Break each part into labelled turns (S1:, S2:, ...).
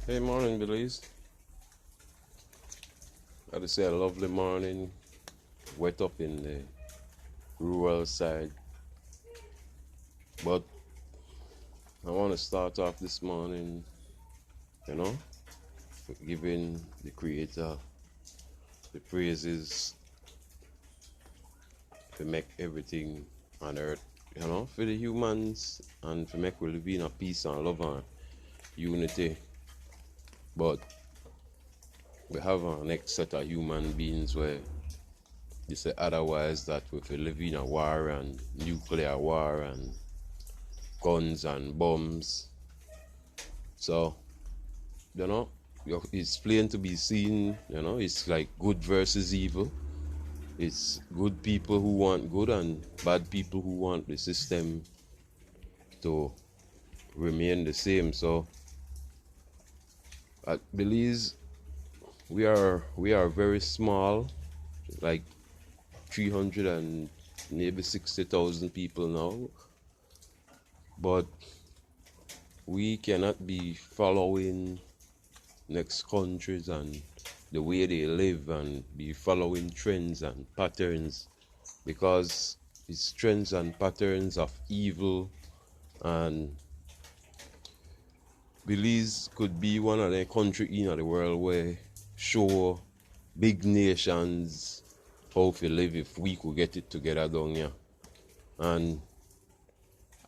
S1: Hey, morning, Belize. I just say a lovely morning. Wet up in the rural side, but I want to start off this morning, you know, giving the Creator the praises to make everything on earth, for the humans and to make we live in a peace and love and unity. But we have our next set of human beings where they say otherwise that we live in a war and nuclear war and guns and bombs. So, it's plain to be seen, it's like good versus evil. It's good people who want good and bad people who want the system to remain the same. So, at Belize, we are very small, like 300 and maybe 60,000 people now, but we cannot be following next countries and the way they live and be following trends and patterns, because it's trends and patterns of evil. And Belize could be one of the country in the world where show big nations how to live if we could get it together down here. And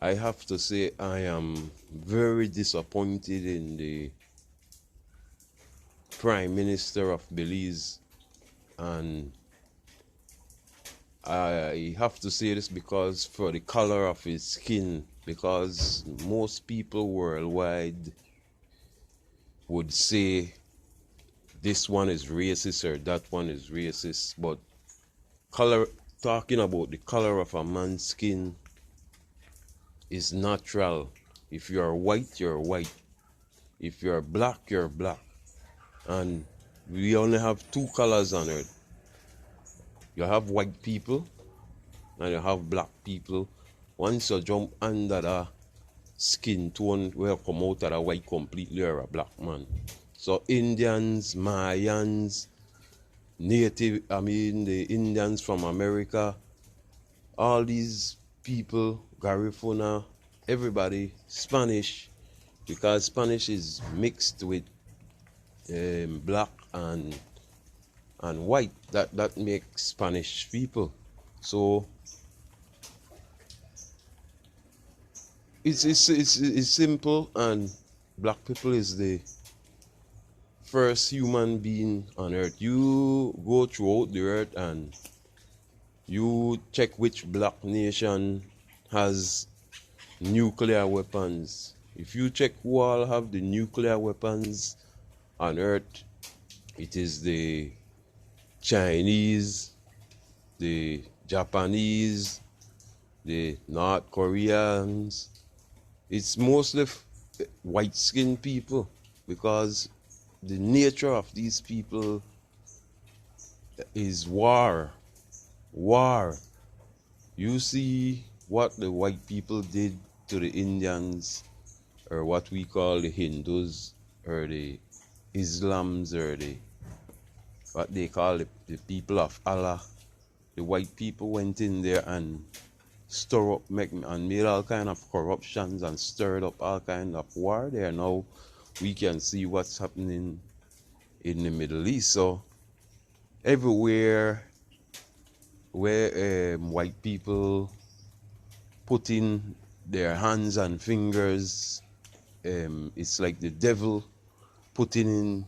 S1: I have to say I am very disappointed in the Prime Minister of Belize, and I have to say this because for the color of his skin, because most people worldwide would say this one is racist or that one is racist, but talking about the color of a man's skin is natural. If you are white, you're white. If you're black, you're black. And we only have two colors on earth. You have white people and you have black people. Once you jump under the skin tone, will come out of a white completely or a black man. So Indians, Mayans, the Indians from America, all these people, Garifuna, everybody, Spanish, because Spanish is mixed with black and white. That makes Spanish people. So it's simple, and black people is the first human being on earth. You go throughout the earth and you check which black nation has nuclear weapons. If you check who all have the nuclear weapons on earth, it is the Chinese, the Japanese, the North Koreans. It's mostly white-skinned people, because the nature of these people is war. War. You see what the white people did to the Indians, or what we call the Hindus, or the Islams, or what they call the people of Allah. The white people went in there and stir up and made all kind of corruptions and stirred up all kind of war there. Now we can see what's happening in the Middle East. So everywhere where white people put in their hands and fingers, it's like the devil putting in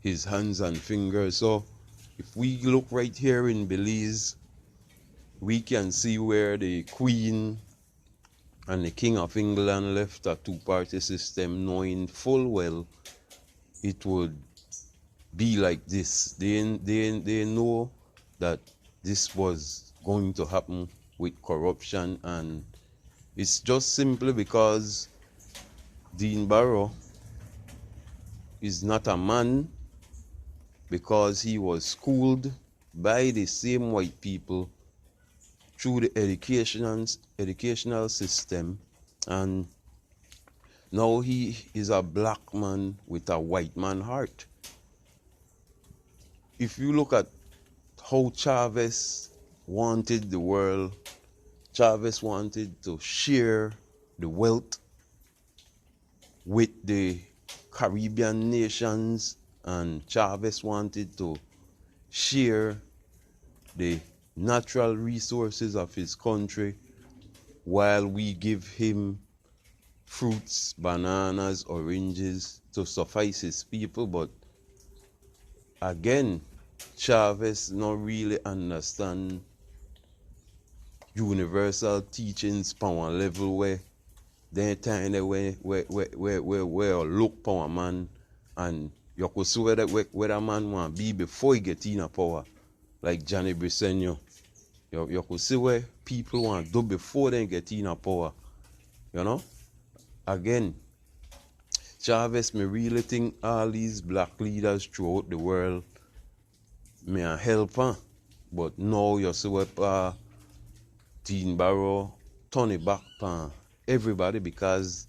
S1: his hands and fingers. So if we look right here in Belize, we can see where the Queen and the King of England left a two-party system, knowing full well it would be like this. They know that this was going to happen with corruption, and it's just simply because Dean Barrow is not a man, because he was schooled by the same white people through the educational system, and Now he is a black man with a white man heart. If you look at how Chavez wanted the world, Chavez wanted to share the wealth with the Caribbean nations, and Chavez wanted to share the natural resources of his country while we give him fruits, bananas, oranges to suffice his people. But again, Chavez not really understand universal teachings power level where then time where look power man, and you could see where a man want be before he get in a power, like Johnny Briceño. You could see where people want to do before they get in a power. You know? Again, Chavez, me really think all these black leaders throughout the world may help her. But now you see what Dean Barrow turn it back on everybody, because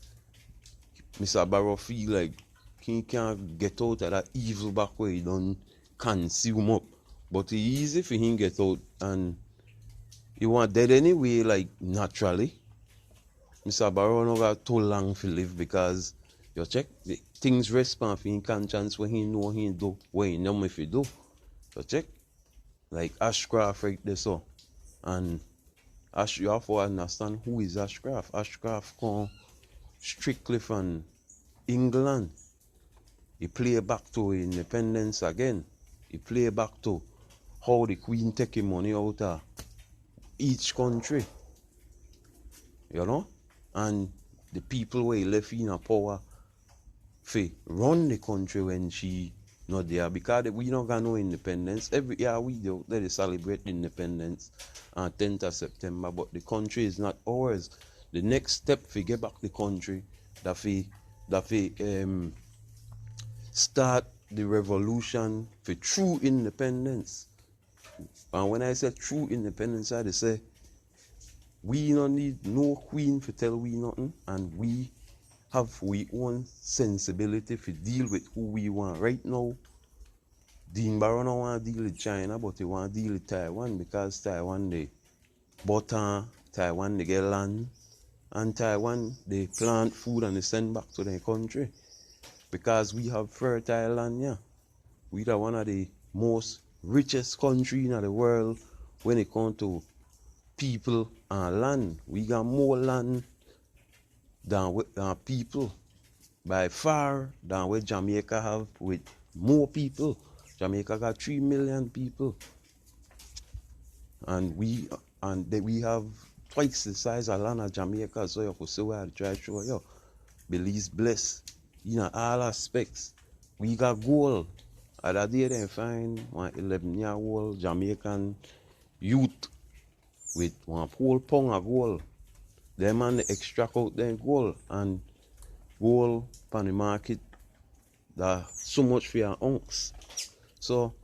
S1: Mr. Barrow feel like he can't get out of that evil back where he done consume up. But it's easy for him get out, and he want dead anyway, like naturally. Mr. Barrow no got too long to live, because you check the things respond for him conscience when he know he do what he know if he do. So check like Ashcroft right there, so, and you have to understand who is Ashcroft. Ashcroft come strictly from England. He play back to independence again. He play back to how the Queen take him money out of each country. You know? And the people where he left in a power for run the country when she not there, because we not got no independence. Every year we do they celebrate independence on 10th of September, but the country is not ours. The next step to get back the country, that start the revolution for true independence. And when I say true independence, I say we don't need no queen to tell we nothing, and we have we own sensibility to deal with who we want. Right now, Dean Barrow don't want to deal with China, but he want to deal with Taiwan, because Taiwan they butter, Taiwan they get land, and Taiwan they plant food and they send back to their country, because we have fertile land. Yeah, we are one of the most richest country in the world when it comes to people and land. We got more land than people by far than what Jamaica have, with more people. Jamaica got 3 million people, and we have twice the size of land of Jamaica. So you could see where I try to show you. Belize blessed in all aspects. We got gold. Other day they find one 11-year-old Jamaican youth with one whole pound of gold. Them man they extract out their gold, and gold on the market that so much for an ounce. So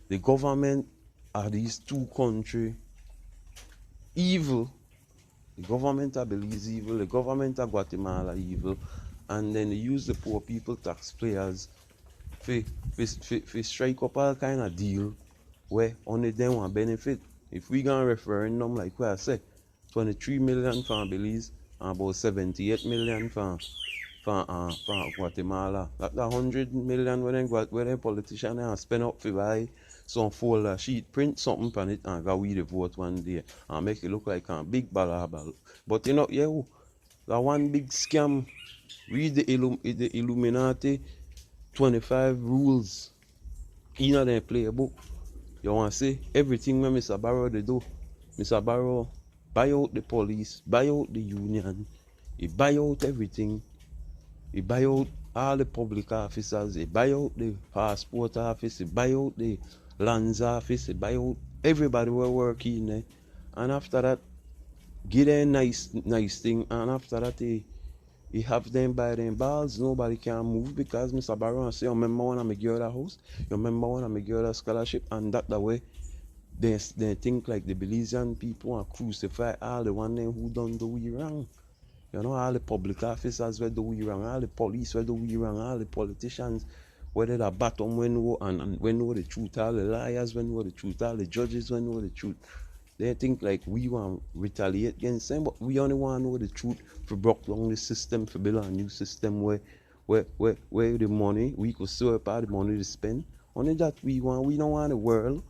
S1: the government of these two countries evil. The government of Belize evil, the government of Guatemala evil, and then they use the poor people taxpayers for strike up all kind of deal where only them want benefit. If we got a referendum, like what I said, 23 million from Belize and about 78 million from Guatemala. That 100 million when them politicians spend up for buy some folder sheet, print something on it, and go we the vote one day and make it look like a big balabal. But you know, yeah, that one big scam. Read the Illuminati 25 rules in their playbook. You want to say everything when Mr. Barrow they do. Mr. Barrow buy out the police, buy out the union, he buy out everything. He buy out all the public officers, he buy out the passport office, he buy out the lands office, he buy out everybody who work in there. And after that, give them nice thing, and after that he have them by them balls. Nobody can move, because Mr. Barrow say, you remember when I make you that house? You remember when I make you that scholarship? And that way they think like the Belizean people want to crucify all the one them who done do we wrong. You know, all the public officers where do we wrong, all the police where do we wrong, all the politicians, whether the bottom when know and when know the truth, all the liars when know the truth, all the judges when know the truth. They think like we want to retaliate against them, but we only want to know the truth for break down the system, for build a new system where the money, we could swipe out the money to spend. Only that we want, we don't want the world.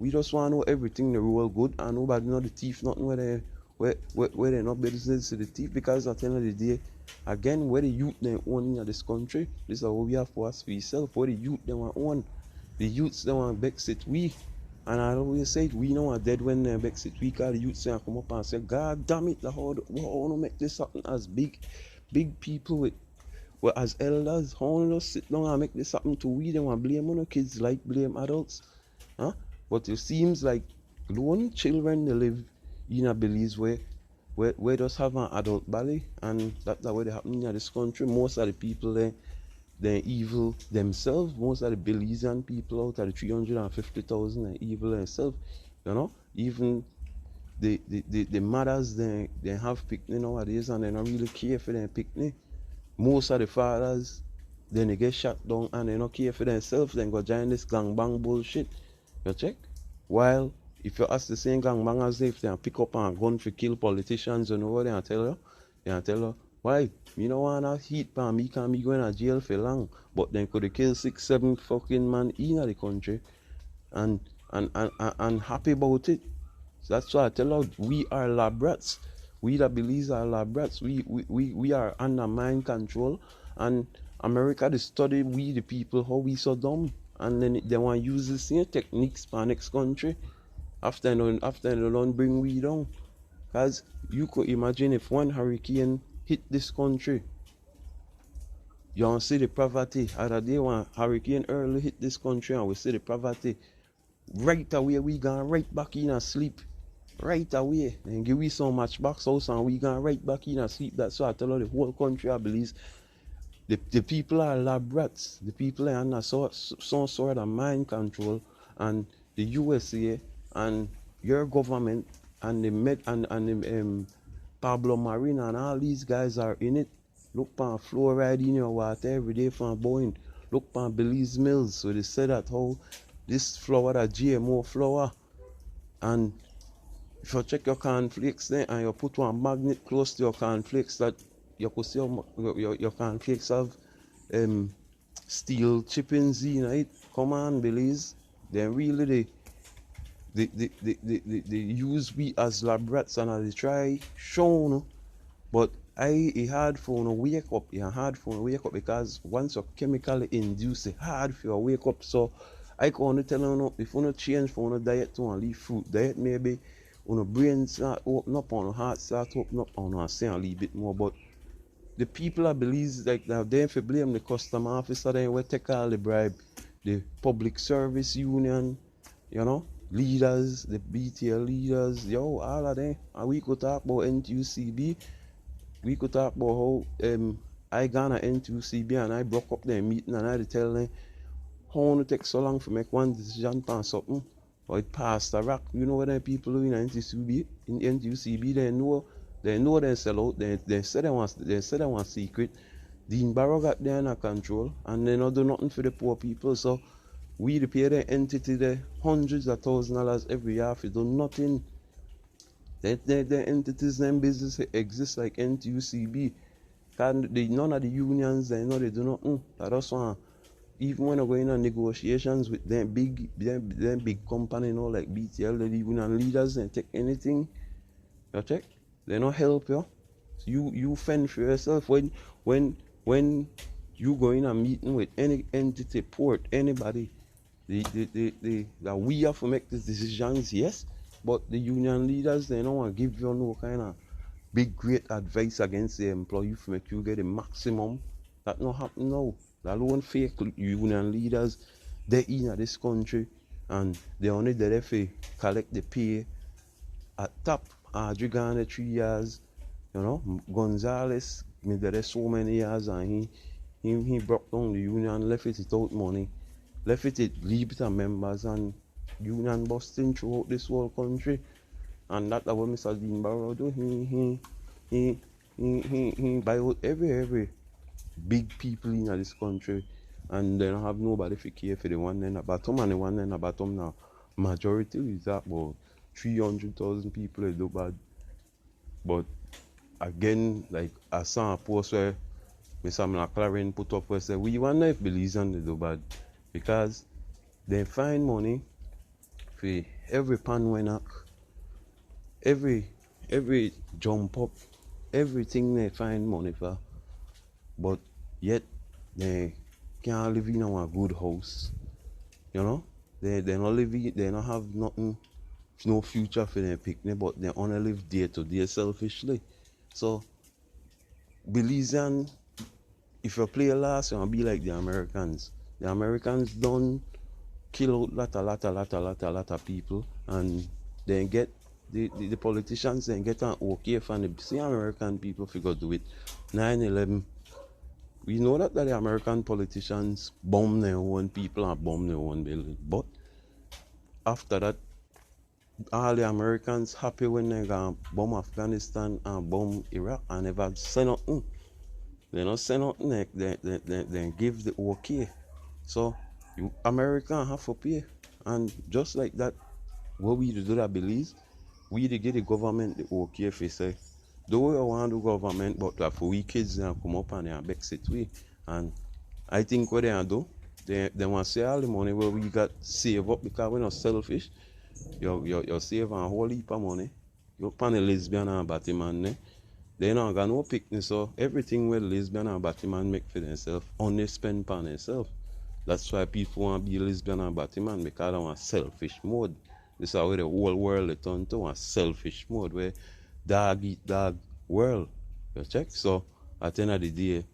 S1: We just want to know everything the roll good and nobody know the thief, nothing where they not business to the thief, because at the end of the day, again, where the youth they own in this country, this is what we have for us for yourself, where the youth they want own. The youths they want Brexit we. And I always say we know are dead when they Brexit we, cause the youths they come up and say, God damn it, how to make this happen as big people with well, as elders, how want to sit down and make this happen to we? They want to blame on the kids like blame adults. But it seems like lone children they live in a Belize where just have an adult body, and that's the way they happen in this country. Most of the people they're evil themselves. Most of the Belizean people out of the 350,000 are evil themselves. You know, even the mothers they have picnic nowadays and they don't really care for their picnic. Most of the fathers then they get shot down and they don't care for themselves, then go join this gangbang bullshit. You check? While if you ask the same gangbangers if they pick up a gun to kill politicians, you know what they tell you? Why? Me no wanna heat pan me can be going to jail for long. But then could they kill 6-7 fucking man in the country and happy about it. So that's why I tell you we are lab rats. We that Belize are lab rats. We are under mind control, and America they study we the people how we so dumb, and then they want to use the same techniques for next country after they don't bring we down. Cause you could imagine if one hurricane hit this country, you don't see the poverty. Other day one hurricane early hit this country and we see the poverty. Right away we gone right back in a sleep. Right away. And give we so much box house and we gone right back in a sleep. That's why I tell you the whole country I believe the people are lab rats. The people are under some sort of mind control, and the USA and your government and the Med and the Pablo Marina and all these guys are in it. Look for fluoride in your water every day from Boeing. Look for Belize Mills. So they said that how this flour, that GMO flour, and if you check your cornflakes there and you put one magnet close to your cornflakes, that you could see your cornflakes have steel chippings in it. Come on, Belize. Then really they use we as lab rats and they try show no. But it's hard for you wake up. It's hard for you wake up because once you're chemically induced, it's hard for you to wake up. So I can only tell you if you don't change from your diet to a leaf fruit diet, maybe your brain start open up, on your heart start open up, on your say a little bit more. But the people I believe like that they for blame the custom officer, they will take all the bribe, the public service union, leaders, the BTL leaders, all of them. And we could talk about NTUCB. We could talk about how I gone to NTUCB and I broke up their meeting and I had to tell them how it take so long to make one decision on something. Or it passed the rock. You know what the people do in NTUCB, they know they sell out. They said they want secret. Dean Barrow got there under control and they don't do nothing for the poor people. So we pay the entity the hundreds of $1,000s every year if you do nothing. The entities and business exist like NTUCB. None of the unions they know they do nothing. That's why even when I go in on negotiations with them big company, like BTL, the union leaders, they take anything. You check, they don't help you. You fend for yourself when you go in a meeting with any entity, port, anybody. That we have to make these decisions, yes. But the union leaders, they don't want to give you no kind of big great advice against the employee to make you get the maximum. That not happen now. The alone fake union leaders, they in this country and they only there to collect the pay at top. Adrigan 3 years, Gonzalez, there so many years and he broke down the union, left it without money, left it leave it to members and union busting throughout this whole country. And that's what Mr. Dean Barrow do. he buy out every big people in this country, and they don't have nobody for care for the one in the bottom, and the one in the bottom now. Majority is that about 300,000 people is do bad. But again, like I saw a post where Mr. McLaren put up where say we wonder if Belizean they do bad because they find money for every pan when up, every jump up, everything they find money for, but yet they can't live in a good house. You know, they not living, they don't have nothing, no future for their picnic, but they only live day to day selfishly. So Belizean, if you play last, you'll be like the Americans. The Americans don't kill out lot of people, and then get the politicians then get an okay from the see American people figure do it. 9/11, we know that the American politicians bomb their own people and bomb their own building, but after that, all the Americans happy when they gonna bomb Afghanistan and bomb Iraq and never say nothing. They don't say nothing. They give the okay. So you American have to pay, and just like that, what we do that Belize, we to get the government the okay if they say, do we want the government, but like for we kids they come up and they vex it we. And I think what they do, they want to say all the money where we got save up because we're not selfish. You save a whole heap of money. You pan a lesbian and Batman, they don't got no picnic, so everything where lesbian and Batman make for themselves, only spend on themselves. That's why people want to be lesbian and Batman because they want selfish mode. This is where the whole world is turned to a selfish mode where dog eat dog world. You check? So at the end of the day,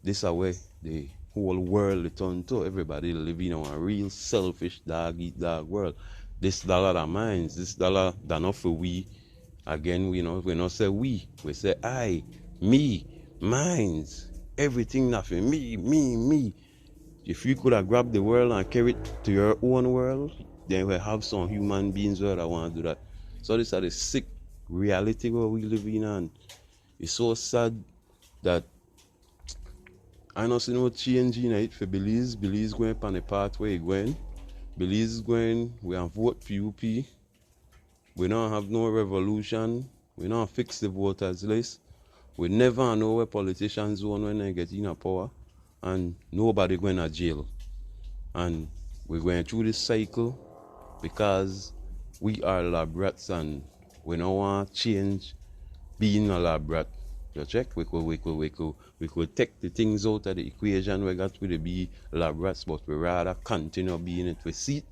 S1: this is where the whole world is turned to. Everybody living in a real selfish dog eat dog world. This dollar that mines, this dollar that not for we. Again, we not say we say I, me, mines, everything not for me. If you could have grabbed the world and carried it to your own world, then we'll have some human beings that want to do that. So this is the sick reality where we live in, and it's so sad that I don't see no change in it for Belize. Belize going on the path where it's going. Belize is going, we have vote for UP. We don't have no revolution. We don't fix the voters list. We never know where politicians want when they get in power. And nobody going to jail. And we're going through this cycle because we are lab rats and we don't want to change being a lab rat. You check? We could take the things out of the equation we got with the be lab rats, but we rather continue being it. We see it.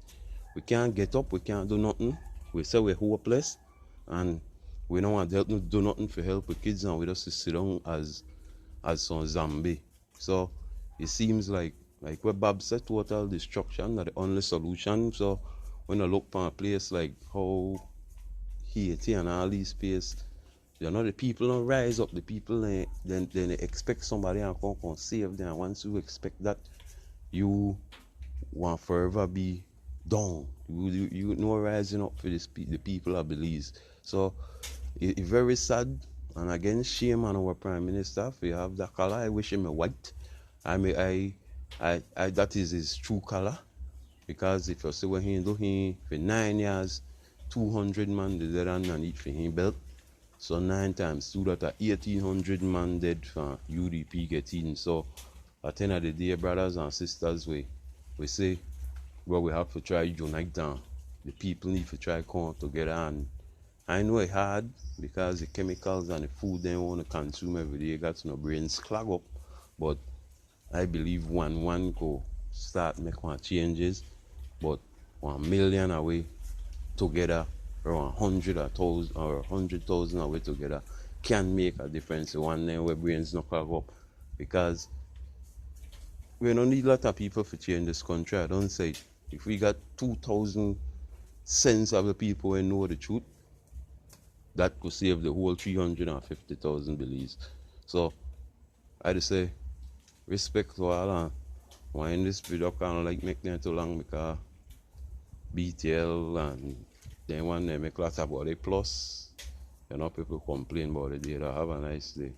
S1: We can't get up, we can't do nothing. We say we're hopeless and we don't want to do nothing for help with kids, and we just sit down as some zombie. So it seems like what Bob said, total destruction are the only solution. So when I look for a place like how Haiti and all these places, the people don't rise up. The people then they expect somebody to come save them. And once you expect that, you want forever be down. You know rising up for the people of Belize. So it's very sad, and again shame on our Prime Minister for you have that color. I wish him a white. I that is his true color, because if you see what he do for 9 years, 200 man dead and eat for him belt. So 9 times 2, that 1,800 man dead for UDP getting. So at the end of the day, brothers and sisters, we say, well, we have to try unite down. The people need to try come together, and I know it's hard because the chemicals and the food they want to consume every day got no brains clog up. But I believe one go start make one changes, but 1 million away together, or 100,000 or 100,000 away together can make a difference. One day where brains not clog up, because we don't need a lot of people to change this country. I don't say it. If we got 2,000 sensible people who know the truth, that could save the whole 350,000 Belize. So I just say respect to all, and why in this video kind of like make them too long because BTL and then one they make lots about it. Plus, people complain about it. They have a nice day.